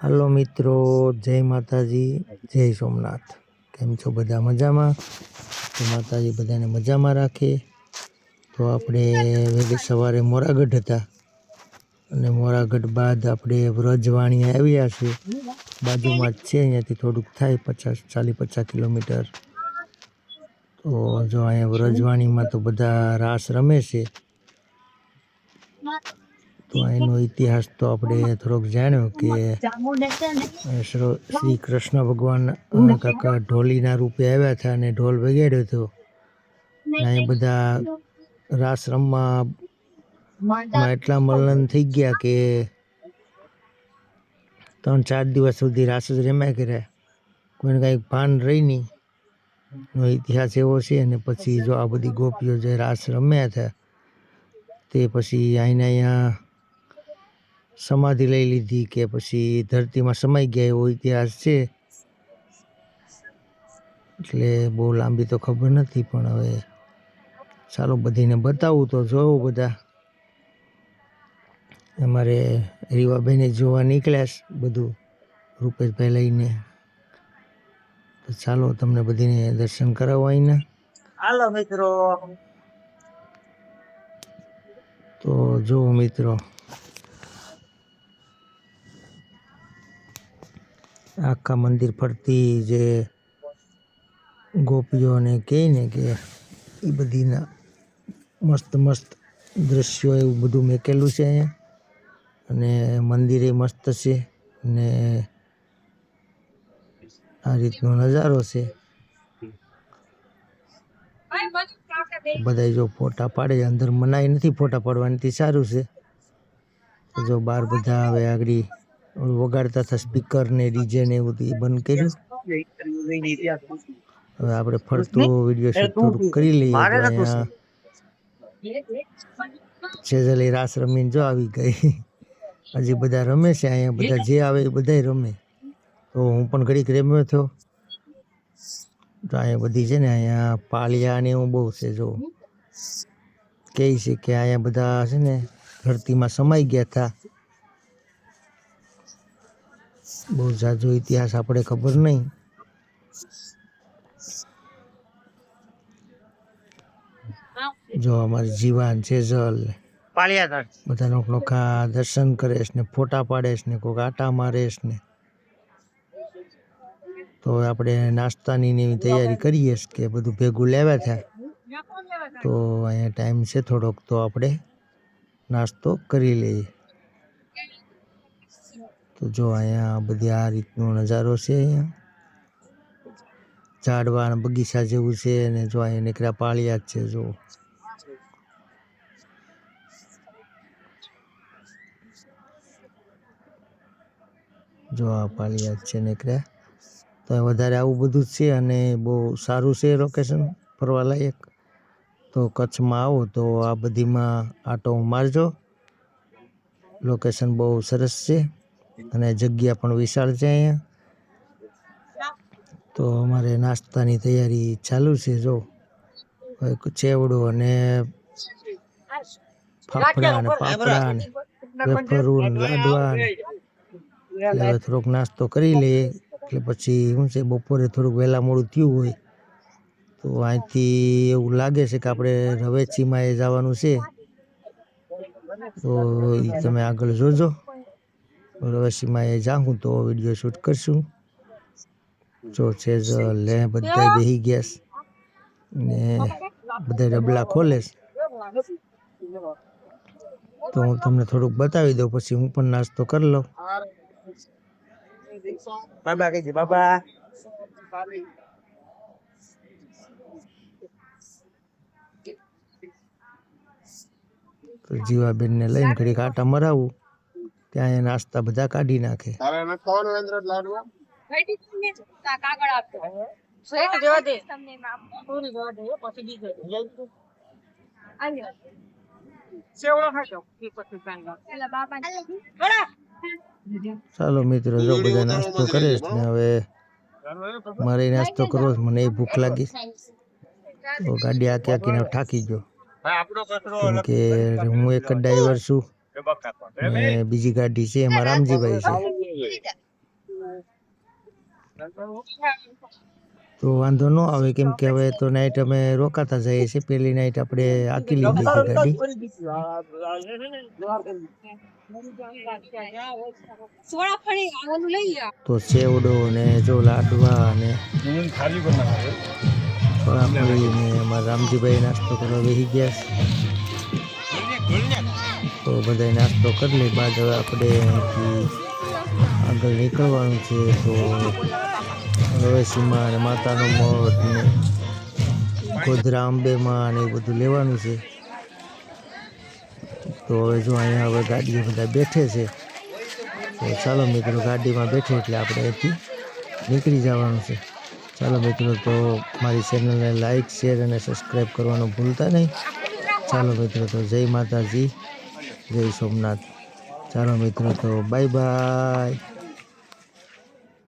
હાલો મિત્રો, જય માતાજી, જય સોમનાથ। કેમ છો બધા? મજામાં? તો માતાજી બધાને મજામાં રાખે। તો આપણે વહેલી સવારે મોરાગઢ હતા અને મોરાગઢ બાદ આપણે વ્રજવાણી આવ્યા છે। બાજુમાં જ છે, અહીંયાથી થોડુંક થાય 40-50 કિલોમીટર। તો જો અહીંયા વ્રજવાણીમાં તો બધા રાસ રમે છે। તો એનો ઇતિહાસ તો આપણે થોડોક જાણ્યો કે શ્રી કૃષ્ણ ભગવાન કાકા ઢોલીના રૂપે આવ્યા હતા અને ઢોલ વગાડ્યો હતો। અહીં બધા રાસ રમવામાં એટલા મલ્લન થઈ ગયા કે 3-4 દિવસ સુધી રાસ જ રમ્યા કર્યા, કોઈને કાંઈ ભાન રહી નહીં। નો ઇતિહાસ એવો છે। અને પછી જો આ બધી ગોપીઓ જે રાસ રમ્યા હતા તે પછી અહીંયા સમાધિ લઈ લીધી કે પછી ધરતીમાં સમાઈ ગયા, એવો ઇતિહાસ છે। એટલે બહુ લાંબી તો ખબર નથી, પણ હવે ચાલો બધીને બતાવું તો જોવો બધા। અમારે રીવાબેને જોવા નીકળ્યા બધું રૂપેશભાઈ લઈને, તો ચાલો તમને બધીને દર્શન કરાવો અહીંના। હાલો મિત્રો, તો જુઓ મિત્રો, આખા મંદિર ફરતી જે ગોપીઓને કહે ને કે એ બધીના મસ્ત મસ્ત દ્રશ્યો એવું બધું મેકેલું છે અહીંયા। અને મંદિરે મસ્ત છે અને આ રીતનો નજારો છે। બધા જો ફોટા પાડે, અંદર મનાઈ નથી ફોટા પાડવાની, સારું છે। તો જો બહાર બધા હવે આગળ વગાડતા હતા સ્પીકર ને ડીજે ને એવું, એ બંધ કર્યું। હવે આપણે ફરતું વિડીયો શૂટ થોડુંક કરી લઈએ। તો અહીંયા છેજલી રાસ રમીને જો આવી ગઈ, હજી બધા રમે છે અહીંયા, બધા જે આવે એ બધા રમે। તો હું પણ ઘડીક રમ્યો થયો। તો અહીંયા બધી છે ને, અહીંયા પાળિયા ને એવું બહુ છે। જો કહે છે કે અહીંયા બધા છે ને ધરતીમાં સમાઈ ગયા હતા। બહુ જાજો ઇતિહાસ આપણે ખબર નહીં। જો અમારી જીવાન છેજલ બધા નોખા દર્શન કરે ને ફોટા પાડે ને કોઈક આટા મારે ને। તો આપણે નાસ્તાની એવી તૈયારી કરીએ કે બધું ભેગું લેવા હતા। તો અહીંયા ટાઈમ છે થોડોક, તો આપણે નાસ્તો કરી લઈએ। તો જો અહીંયા બધી આ રીતનો નજારો છે। અહીંયા ઝાડવા બગીચા જેવું છે અને જો અહીંયા નીકળ્યા પાળિયા જ છે। જો આ પાળિયા જ છે નીકળ્યા। તો વધારે આવું બધું જ છે અને બહુ સારું છે લોકેશન ફરવા લાયક। તો કચ્છમાં આવો તો આ બધીમાં આટો મારજો, લોકેશન બહુ સરસ છે અને જગ્યા પણ વિશાળ છે અહીંયા। તો અમારે નાસ્તાની તૈયારી ચાલુ છે। જો ચેવડો અને ફાફડા ને પાપડા ને વેફરું ને લાડવા ને, એટલે હવે થોડોક નાસ્તો કરી લઈએ। એટલે પછી શું છે, બપોરે થોડુંક વહેલા મોડું થયું હોય તો અહીંથી એવું લાગે છે કે આપણે રવેચીમાં એ જવાનું છે। તો એ તમે આગળ જોજો, રવેચીમાં એ જાઉં તો વિડીયો શૂટ કરશું। જો છે લે બધા બેસી ગયા ને બધા ડબલા ખોલે, તો હું તમને થોડુંક બતાવી દઉં, પછી હું પણ નાસ્તો કરી લઉં। બાબા કઈ છે બાબા? તો જીવાબેનને લઈને ઘડીક આટા મરાવું, ત્યાં એ નાસ્તા બધા કાઢી નાખે। ચાલો મિત્રો, જો બધા નાસ્તો કરે ને હવે મારે નાસ્તો કરવો, મને ભૂખ લાગી। તો ગાડી આખી આખીને થાકી ગયો, કેમ કે હું એક જ ડ્રાઈવર છું ને બીજી ગાડી છે એમાં રામજીભાઈ છે। તો વાંધો ન આવે, કેમ કે હવે તો નાઈટ અમે રોકાતા જઈએ છીએ. પહેલી નાઈટ આપણે આકી લીધી હતી ગાડી. તો સેવડો ને જો લાડવા ને ચોળાફળી ને અમારા રામજીભાઈ નાસ્તો કરવા બેસી ગયા છે. તો બધાય નાસ્તો કરી લે બાદ હવે આપણે અહીંથી આગળ નીકળવાનું છે. તો રવેશીમાં અને માતાનો મઠ ને ગોધરા અંબેમાં ને એ બધું લેવાનું છે. તો હવે જો અહીંયા હવે ગાડીઓ બધા બેઠે છે. તો ચાલો મિત્રો, ગાડીમાં બેઠે એટલે આપણે અહીંથી નીકળી જવાનું છે. ચાલો મિત્રો, તો મારી ચેનલને લાઈક, શેર અને સબસ્ક્રાઈબ કરવાનું ભૂલતા નહીં. ચાલો મિત્રો, તો જય માતાજી, જય સોમનાથ. ચાલો મિત્રો, તો બાય બાય.